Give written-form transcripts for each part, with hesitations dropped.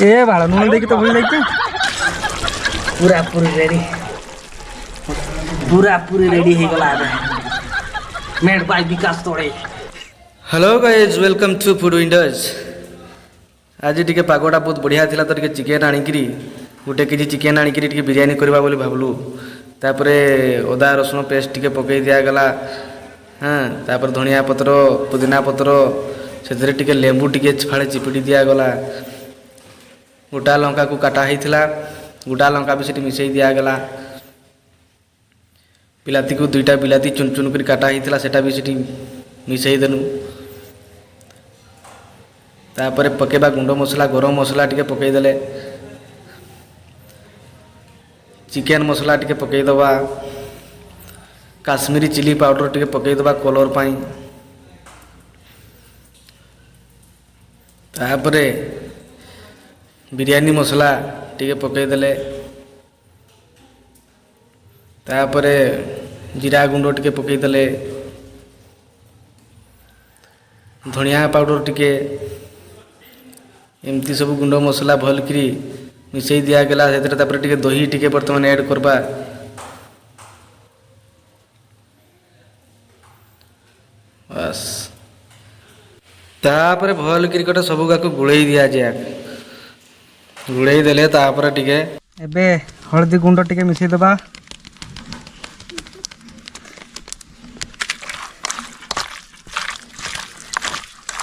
ए बाळ नून देखी तो भूल लगे पूरा पूरी रेडी हो गला made by Vikas Tode. Hello guys welcome to food winders. आज टी पागटा बहुत बढ़िया था तो चिकेन आणिकी गोटे केजी चिकेन आणिकी बिरियानी करवा बोली भावलु। तापर अदा रसुण पेस्ट टी पकई दिगला। हाँ तापर धनिया पत्र पुदीना पत्र से लेंबू टी फाड़े चिपिड़ी दिगला। गोटा लंका को काटा होता गोटा लंका भी मिसई दिगला। बिलाती को दुईटा बिलाती चुन चुन कर काटा होता सेटा भी मिसई देनु। तापर पकेबा गुंड मसला गरम मसला टी पकईदे चिकेन मसला टी पकईदबा काश्मीरी चिली पाउडर टी पकईदबा कलर पाई। तापर बिरयानी मसला टी पकईदे तापर जीरा गुंड टी पकईदे धनिया पाउडर टी एमती सब गुंड मसला भलकरी मिसई दिगला। से दही टी बर्तमान ऐड करवा। बस तापर भलकरी गोटे सब गाक गुड़े दि जाए गुड़े देले तापर टिके एबे हल्दी गुंड टी मिसई दबा।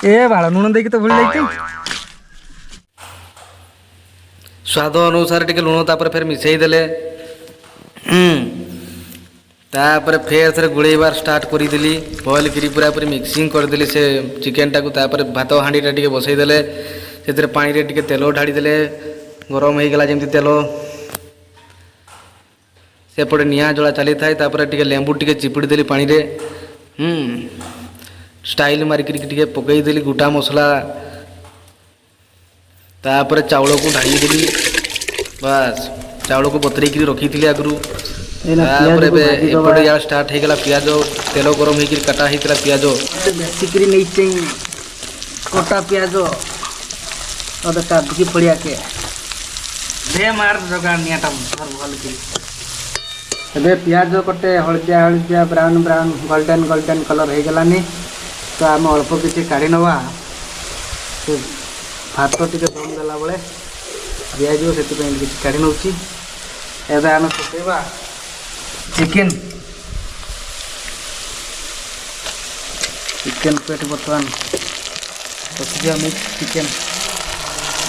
ए बाळ नून देखी तो भूल लगे स्वाद अनुसार टिके लुण तापर फिर मिसई देले। तापर फिर थरे गुड़ेबार स्टार्ट करदेली बॉइल करी पूरा पूरी मिक्सिंग करदेली से चिकेन टाक। तापर भात हांडी टी बसई देले से पानी रे टिके तेल ढाड़ी देले गरम हो गला जमती तेल सेपटे निआ जला चली थाए। तापर टिके लेंबू टिके चिपुड़ी देली पानी रे स्टाइल मारिक टिके पकई देली गोटा मसला। तापर चाउल को ढाई देली। बस चाउल को बतरेक रखी थी आगु। तापर एपटे या स्टार्ट हो गला पियाज तेल गरम हो काटा होता पियाज बेसिकरी नहीं कटा प्याज अदे काटी पड़िया के दे मार जगह नियाटा भल की एबे प्याज कटे हलदिया हलदिया brown brown golden golden colour हो गलानी। तो आम अल्प किसी काढ़ी नवा से भात टी दम देला बेले दिजाव से काढ़ी नौ। एबे आम पकेबा चिकेन चिकेन पेट बर्तमान पशिजा मिक्स चिकेन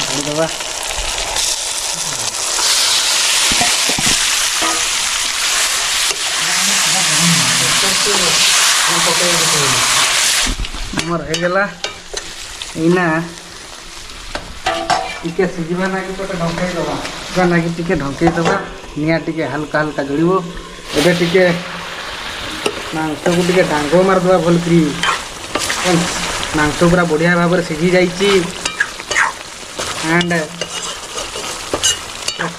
ढालीदबा। हमर हो गला इना टिके सिझा ना कि ढंकई दबा ना कि टिके ढंकई दबा निया टिके हल्का हल्का जड़ब। एबे टिके मांस को टिके डांग मारदबा भलकरी मांस पूरा बढ़िया भाव में सिझी जाइए एंड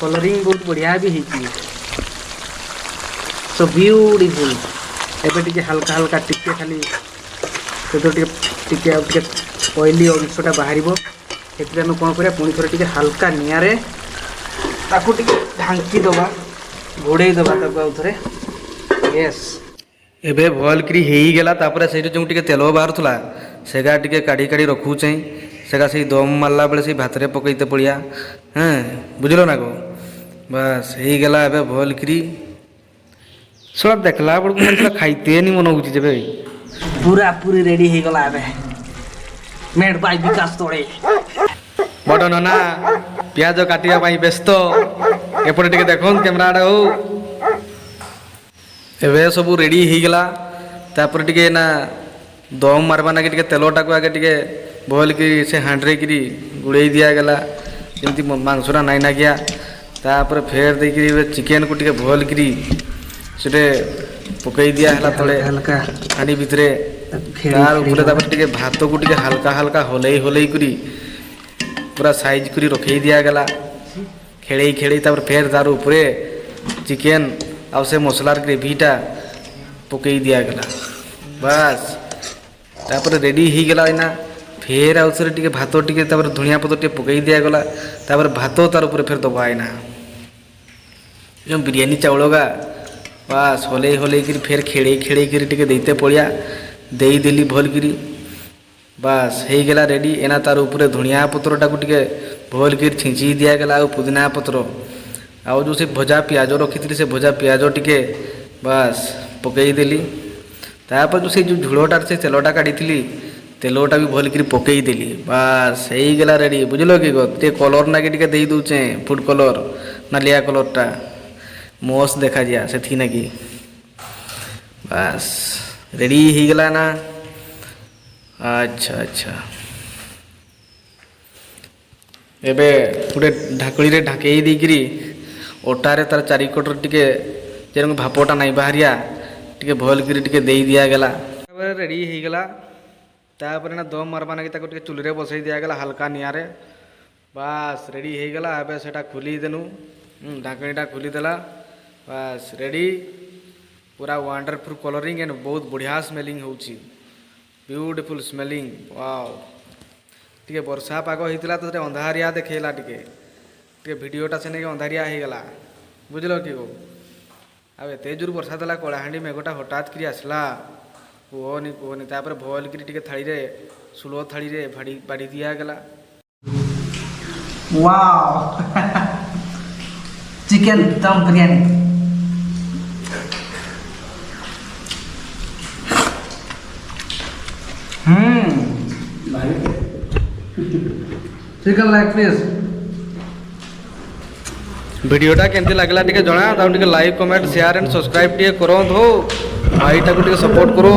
कलरिंग बहुत बढ़िया भी है सो ब्यूटीफुल। एबे टिके हल्का हल्का टिके खाली टिके ऑयली अंशटा बाहर से कौन कर पुणी थोड़े टिके हल्का निआरे ताकू टिके ढांकी दबा घोड़े दबा ताकू आउ थरे। यस एबे बॉइल करी हेई गेला। तापर से जो टिके तेल बाहरुला सेगा टिके काढ़ी काढ़ी रखुचे सेगा से दम मारला बेले से भात रे पकईते पड़िया। हाँ बुझल ना को बस हो गला। एबे बॉइल करी सब देखला बड़क मन खाइते नहीं मन होची जेबे पूरा पूरी रेडी हो गला एबे मेड बाय विकास तोड़े। बड़ नना पियाज काटिया व्यस्त एपटे टिके देखन कैमरा आड़े हो एबे सब रेडी हो गला। तापर टिके ना दम मारवा ना टिके तेलटा को आगे टिके बॉइल की से हांड्रे करी गुड़े दिगला जमी मांसरा नाई ना गया। तापर फेर देकरी चिकेन को टिके बॉइल करी से पकई दिया है तले हल्का हांडी भितरे तार ऊपर तापर टिके भात को टिके हल्का हल्का हलई हलई करी पूरा साइज करी रखई दिया गला खेड़े खेड़े। तापर फेर तार ऊपर चिकेन आउ से मसलार ग्रेवीटा पकई दिया गला। बस तापर रेडी हो गला इना फेर आउथरे टिके भात टिके तापर धनिया पत्र टिके पकई दिया गला तापर भात तार ऊपर फेर दबा आइना जो बिरयानी चाउल का बास हलई हलई कर फेर खेड़े खेड़े कर टिके देते पड़िया देई देली भल करी बास हो गला रेडी एना तार ऊपर धनिया पत्रटा को टिके भल कर छिंची दिया गला आ पुदीना पत्र आउ जो से भजा पियाज रखी से भजा पियाज टिके बास पकई देली तापर जो से जो झोलटार से तेलटा काढ़ी तेलटा भी भल कर पकई देली बास हो गला रेडी बुझल कि गोटे कलर ना टिके दे दूचे फूड कलर नालिया कलरटा मस्त देखा जा से ना कि बास रेडी हो गला ना। अच्छा अच्छा एबे गोटे ढाकड़ी ढाकई देकरी ओटारे तार चारिकटर टिके जेरक भापटा नहीं बाहरिया टिके भल कर टिके दे दिया गला रेडी हो गला तापर ना दम मारबा ना चुली रे बसई दिया गला हल्का निआरे बास रेडी हो गला एबे सेटा खोली देनु ढाकणीटा खोली देला बास रेडी पूरा वंडरफुल कलरिंग एंड बहुत बढ़िया स्मेलिंग होची ब्यूटीफुल स्मेलिंग वाओ टिके वर्षा पाग होता तो अंधारिया देखेला टिके वीडियोटा से नहीं अंधारिया हो गला बुझल कि गो अब एत जोर वर्षा देला कलाहांडी मेघटा हठात करी आसला कहनी कहनी तापर भल कर थाली रे सुलो थाली रे बाड़ी दिया गला वाव चिकन दम बिरयानी चिकन लेग पीस वीडियोटा केमती लगला टिके जना ताऊ टिके like comment share and subscribe टिके करो भाईटा को टिके सपोर्ट करो।